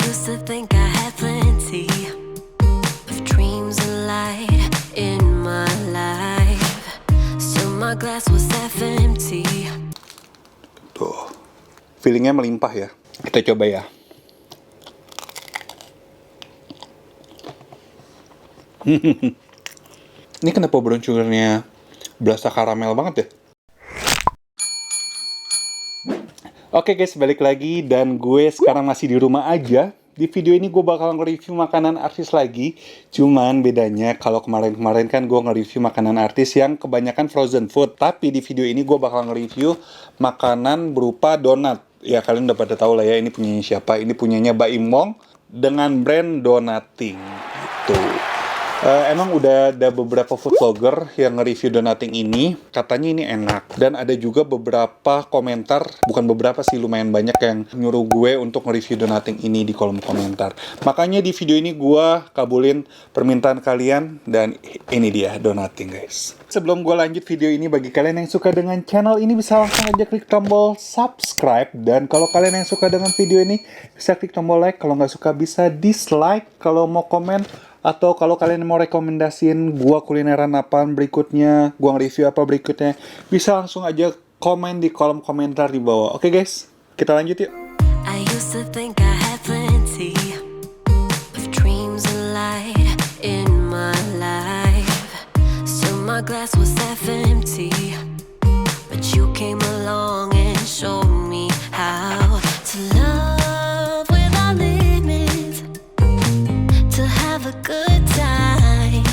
used to think I had plenty of dreams and light in my life. Still my glass was half empty. Tuh, feelingnya melimpah ya. Kita coba ya. Ini kenapa brown sugarnya berasa karamel banget ya? Oke guys, balik lagi dan gue sekarang masih di rumah aja. Di video ini gue bakal nge-review makanan artis lagi. Cuman bedanya kalau kemarin-kemarin kan gue nge-review makanan artis yang kebanyakan frozen food. Tapi di video ini gue bakal nge-review makanan berupa donat. Ya kalian udah pada tahu lah ya, ini punyanya siapa. Ini punyanya Baim Wong dengan brand Donating. Gitu. Emang udah ada beberapa food vlogger yang nge-review Donating ini, katanya ini enak. Dan ada juga beberapa komentar, bukan beberapa sih, lumayan banyak yang nyuruh gue untuk nge-review Donating ini di kolom komentar. Makanya di video ini gue kabulin permintaan kalian, dan ini dia Donating guys. Sebelum gue lanjut video ini, bagi kalian yang suka dengan channel ini bisa langsung aja klik tombol subscribe. Dan kalau kalian yang suka dengan video ini, bisa klik tombol like. Kalau nggak suka bisa dislike. Kalau mau komen, atau kalau kalian mau rekomendasiin gua kulineran apaan berikutnya, gua nge-review apa berikutnya, bisa langsung aja komen di kolom komentar di bawah. Oke guys, kita lanjut yuk. I used to think I had plenty of dreams and light in my life. Still my glass was half empty, but you came along and showed me how to love without limits, to have a good time.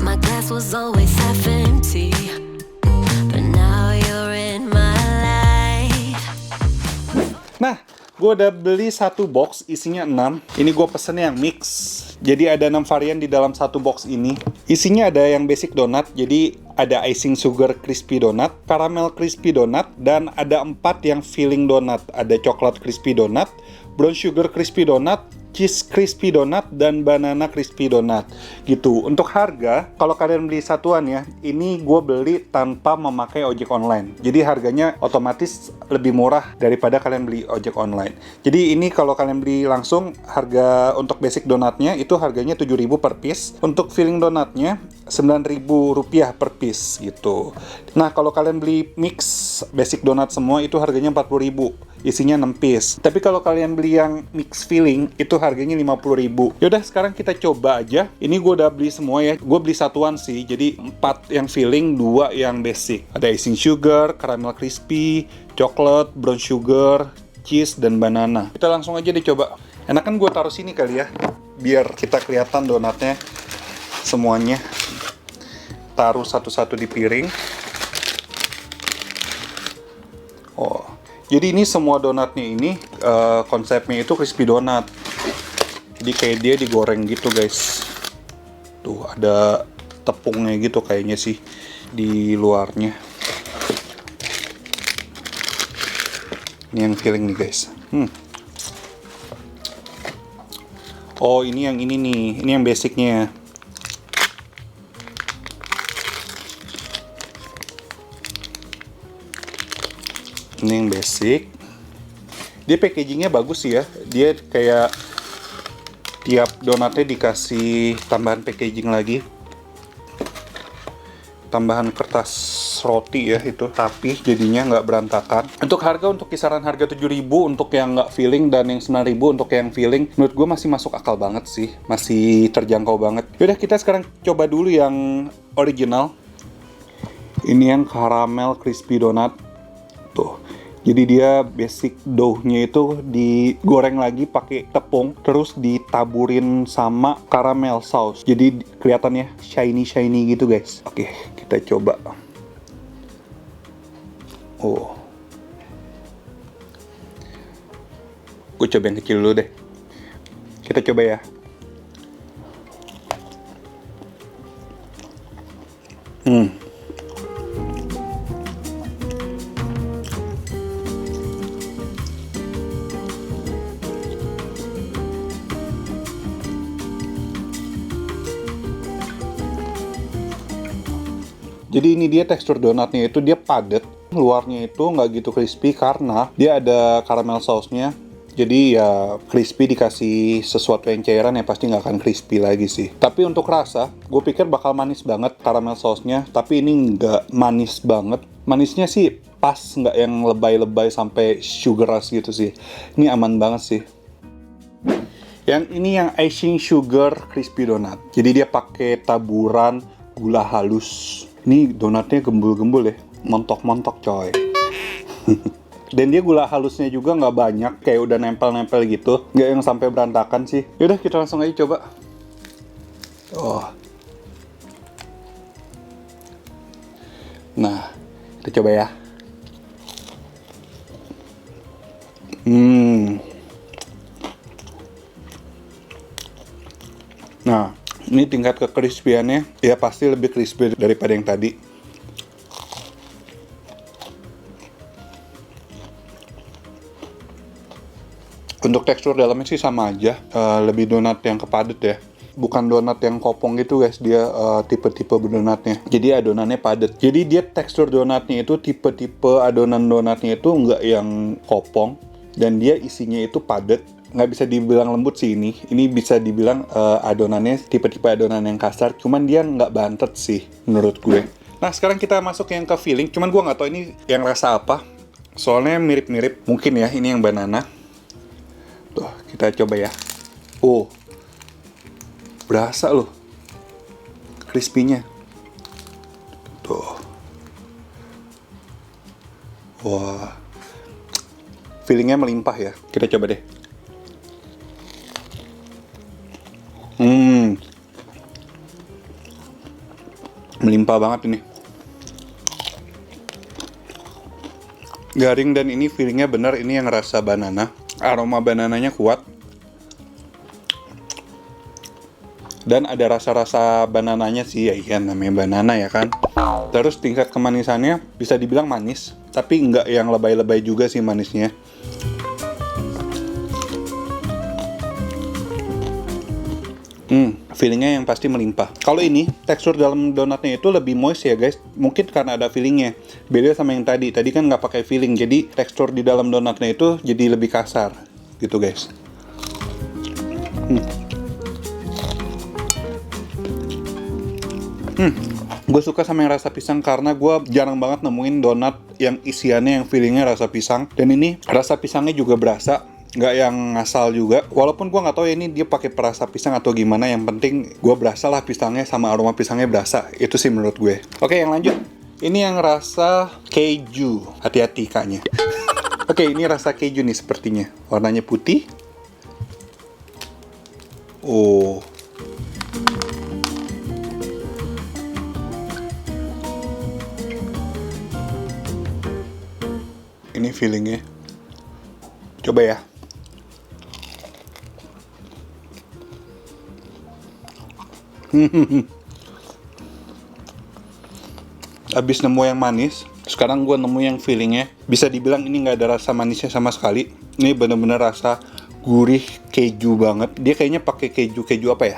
My glass was always half empty, but now you're in my life. Nah, gue udah beli satu box isinya 6. Ini gue pesen yang mix. Jadi ada 6 varian di dalam satu box ini. Isinya ada yang basic donat, jadi ada icing sugar crispy donat, caramel crispy donat, dan ada 4 yang filling donat. Ada coklat crispy donat, brown sugar crispy donat, cheese crispy donat, dan banana crispy donat gitu. Untuk harga, kalau kalian beli satuan ya, ini gue beli tanpa memakai ojek online, jadi harganya otomatis lebih murah daripada kalian beli ojek online. Jadi ini kalau kalian beli langsung, harga untuk basic donatnya itu harganya 7.000 per piece, untuk filling donatnya 9.000 rupiah per piece gitu. Nah kalau kalian beli mix basic donat semua itu harganya 40.000, isinya 6 piece. Tapi kalau kalian beli yang mix filling itu harganya 50.000. Yaudah sekarang kita coba aja. Ini gue udah beli semua ya. Gue beli satuan sih. Jadi 4 yang filling, 2 yang basic. Ada icing sugar, caramel crispy, coklat, brown sugar, cheese, dan banana. Kita langsung aja dicoba. Enakan gue taruh sini kali ya, biar kita kelihatan donatnya semuanya. Taruh satu-satu di piring. Oh, jadi ini semua donatnya ini konsepnya itu crispy donat. Jadi kayak dia digoreng gitu guys. Tuh ada tepungnya gitu kayaknya sih di luarnya. Ini yang filling nih guys. Oh ini yang ini nih, ini yang basicnya. Ini yang basic. Dia packagingnya bagus sih ya. Dia kayak tiap donatnya dikasih tambahan packaging lagi, tambahan kertas roti ya itu, tapi jadinya nggak berantakan. Untuk harga, untuk kisaran harga 7.000 untuk yang nggak filling, dan yang 9.000 untuk yang filling, menurut gue masih masuk akal banget sih, masih terjangkau banget. Yaudah kita sekarang coba dulu yang original. Ini yang caramel crispy donat. Tuh. Jadi dia basic dough-nya itu digoreng lagi pakai tepung, terus ditaburin sama caramel sauce. Jadi kelihatannya shiny gitu guys. Oke, kita coba. Oh. Gue coba yang kecil dulu deh. Kita coba ya. Jadi ini dia tekstur donatnya itu, dia padat, luarnya itu nggak gitu crispy karena dia ada caramel sauce-nya. Jadi ya crispy dikasih sesuatu yang cairan ya pasti nggak akan crispy lagi sih. Tapi untuk rasa, gue pikir bakal manis banget caramel sauce-nya. Tapi ini nggak manis banget. Manisnya sih pas, nggak yang lebay-lebay sampai sugar rush gitu sih. Ini aman banget sih. Yang ini yang icing sugar crispy donut. Jadi dia pakai taburan gula halus. Ini donatnya gembul-gembul ya, montok-montok coy. Dan dia gula halusnya juga nggak banyak, kayak udah nempel-nempel gitu, nggak yang sampai berantakan sih. Yaudah kita langsung aja coba. Oh. Nah, kita coba ya. Nah, ini tingkat kekrispiannya ya pasti lebih crispy daripada yang tadi. Untuk tekstur dalamnya sih sama aja, lebih donat yang kepadet ya. Bukan donat yang kopong gitu guys, dia tipe-tipe donatnya. Jadi adonannya padat. Jadi dia tekstur donatnya itu tipe-tipe adonan donatnya itu nggak yang kopong. Dan dia isinya itu padat. Nggak bisa dibilang lembut sih ini. Ini bisa dibilang adonannya tipe-tipe adonan yang kasar. Cuman dia nggak bantet sih menurut gue. Nah sekarang kita masuk yang ke filling. Cuman gue nggak tahu ini yang rasa apa. Soalnya mirip-mirip. Mungkin ya ini yang banana. Tuh, kita coba ya. Oh, berasa loh crispy-nya. Tuh. Wah. Feelingnya melimpah ya. Kita coba deh. Melimpah banget ini. Garing dan ini feelingnya bener, ini yang rasa banana. Aroma banananya kuat. Dan ada rasa-rasa banananya sih, ya iya namanya banana ya kan. Terus tingkat kemanisannya bisa dibilang manis, tapi nggak yang lebay-lebay juga sih manisnya. Feelingnya yang pasti melimpah. Kalau ini, tekstur dalam donatnya itu lebih moist ya guys. Mungkin karena ada feelingnya. Beda sama yang tadi. Tadi kan nggak pakai feeling, jadi tekstur di dalam donatnya itu jadi lebih kasar. Gitu guys. Gue suka sama yang rasa pisang karena gue jarang banget nemuin donat yang isiannya yang feelingnya rasa pisang. Dan ini rasa pisangnya juga berasa. Nggak yang ngasal juga, walaupun gue nggak tahu ya ini dia pakai perasa pisang atau gimana. Yang penting gue berasa lah pisangnya sama aroma pisangnya berasa, itu sih menurut gue. Oke, yang lanjut, ini yang rasa keju. Hati-hati kaknya. Oke, ini rasa keju nih sepertinya, warnanya putih. Oh, ini feelingnya, coba ya. Abis nemu yang manis, sekarang gue nemu yang feelingnya. Bisa dibilang ini nggak ada rasa manisnya sama sekali. Ini bener-bener rasa gurih keju banget. Dia kayaknya pakai keju apa ya?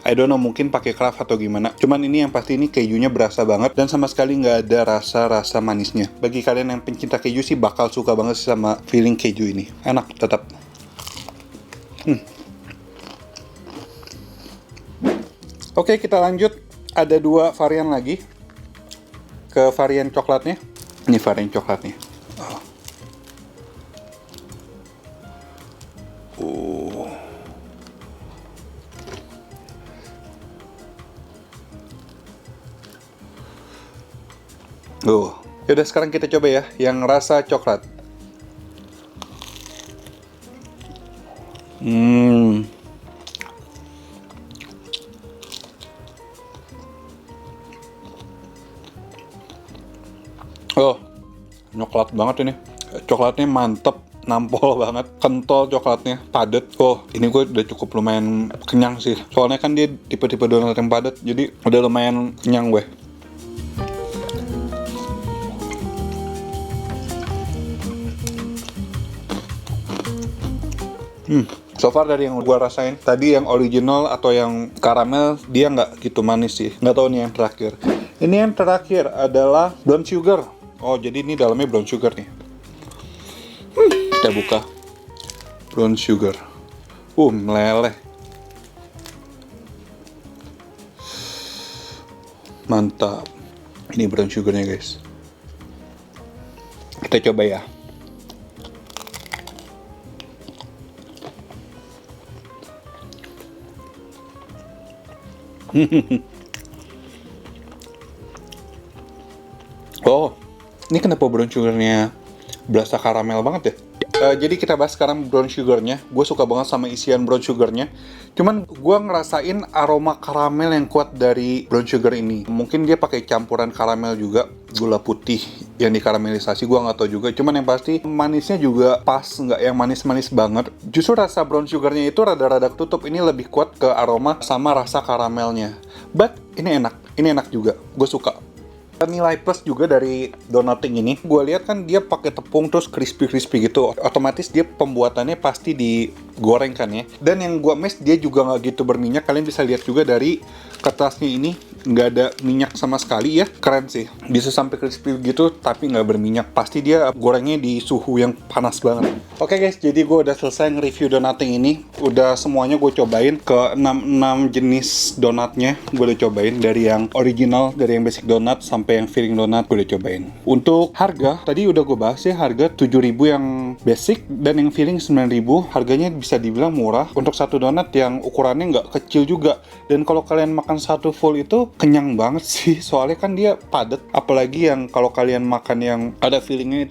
I don't know, mungkin pakai Kraft atau gimana. Cuman ini yang pasti ini kejunya berasa banget dan sama sekali nggak ada rasa manisnya. Bagi kalian yang pencinta keju sih bakal suka banget sih sama feeling keju ini. Enak tetap. Oke, kita lanjut. Ada dua varian lagi. Ke varian coklatnya. Ini varian coklatnya. Yaudah sekarang kita coba ya yang rasa coklat. Oh, coklat banget ini. Coklatnya mantep, nampol banget, kental coklatnya, padet. Oh, ini gue udah cukup lumayan kenyang sih. Soalnya kan dia tipe-tipe donat yang padet, jadi udah lumayan kenyang gue. So far dari yang gue rasain, tadi yang original atau yang karamel, dia nggak gitu manis sih. Nggak tahu nih yang terakhir. Ini yang terakhir adalah brown sugar. Oh, jadi ini dalamnya brown sugar nih. Kita buka brown sugar. Meleleh. Mantap. Ini brown sugarnya guys. Kita coba ya. Oh, ini kenapa brown sugarnya berasa karamel banget ya? Jadi kita bahas sekarang brown sugarnya. Gue suka banget sama isian brown sugarnya. Cuman gue ngerasain aroma karamel yang kuat dari brown sugar ini. Mungkin dia pakai campuran karamel juga, gula putih yang dikaramelisasi. Gue nggak tahu juga. Cuman yang pasti manisnya juga pas, nggak yang manis-manis banget. Justru rasa brown sugarnya itu rada-rada tutup. Ini lebih kuat ke aroma sama rasa karamelnya. But ini enak juga. Gue suka. Nilai plus juga dari donuting ini, gue lihat kan dia pakai tepung terus crispy gitu, otomatis dia pembuatannya pasti digoreng kan ya. Dan yang gue mes dia juga nggak gitu berminyak. Kalian bisa lihat juga dari kertasnya ini nggak ada minyak sama sekali ya, keren sih. Bisa sampai crispy gitu tapi nggak berminyak. Pasti dia gorengnya di suhu yang panas banget. Oke guys, jadi gue udah selesai nge-review donuting ini. Udah semuanya gue cobain ke 6 jenis donatnya. Gue udah cobain dari yang original, dari yang basic donat sampai yang filling donat gue udah cobain. Untuk harga, tadi udah gue bahas ya, harga 7.000 yang basic dan yang filling 9.000. Harganya bisa dibilang murah untuk satu donat yang ukurannya nggak kecil juga. Dan kalau kalian makan satu full itu kenyang banget sih, soalnya kan dia padat. Apalagi yang kalau kalian makan yang ada fillingnya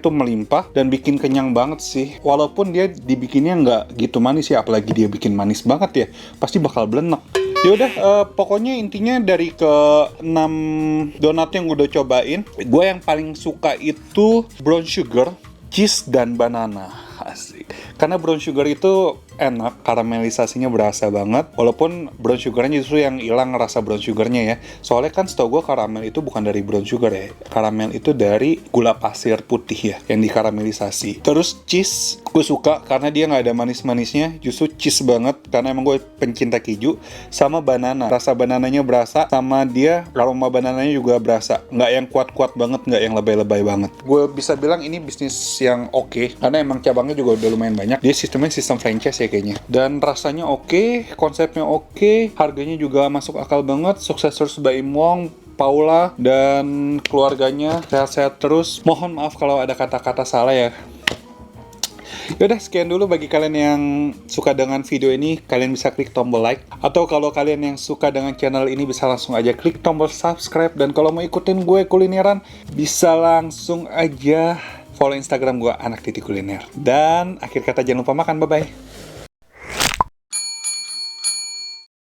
tuh melimpah dan bikin kenyang banget sih. Walaupun dia dibikinnya nggak gitu manis ya, apalagi dia bikin manis banget ya, pasti bakal belenek. Yaudah, pokoknya intinya dari ke 6 donat yang udah cobain, gue yang paling suka itu brown sugar, cheese, dan banana. Asik. Karena brown sugar itu enak, karamelisasinya berasa banget. Walaupun brown sugarnya justru yang hilang rasa brown sugarnya ya. Soalnya kan setahu gue karamel itu bukan dari brown sugar ya. Karamel itu dari gula pasir putih ya, yang dikaramelisasi. Terus cheese, gue suka karena dia nggak ada manis-manisnya. Justru cheese banget, karena emang gue pencinta keju. Sama banana, rasa banananya berasa. Sama dia, aroma banananya juga berasa. Nggak yang kuat-kuat banget, nggak yang lebay-lebay banget. Gue bisa bilang ini bisnis yang oke, karena emang cabangnya juga udah lumayan banyak. Dia sistemnya sistem franchise ya kayaknya. Dan rasanya oke, konsepnya oke, harganya juga masuk akal banget. Sukses terus Mbak Im Wong, Paula, dan keluarganya. Sehat-sehat terus. Mohon maaf kalau ada kata-kata salah ya. Yaudah, sekian dulu bagi kalian yang suka dengan video ini. Kalian bisa klik tombol like. Atau kalau kalian yang suka dengan channel ini bisa langsung aja klik tombol subscribe. Dan kalau mau ikutin gue kulineran, bisa langsung aja follow Instagram gue, Anak Titi Kuliner. Dan akhir kata jangan lupa makan, bye-bye.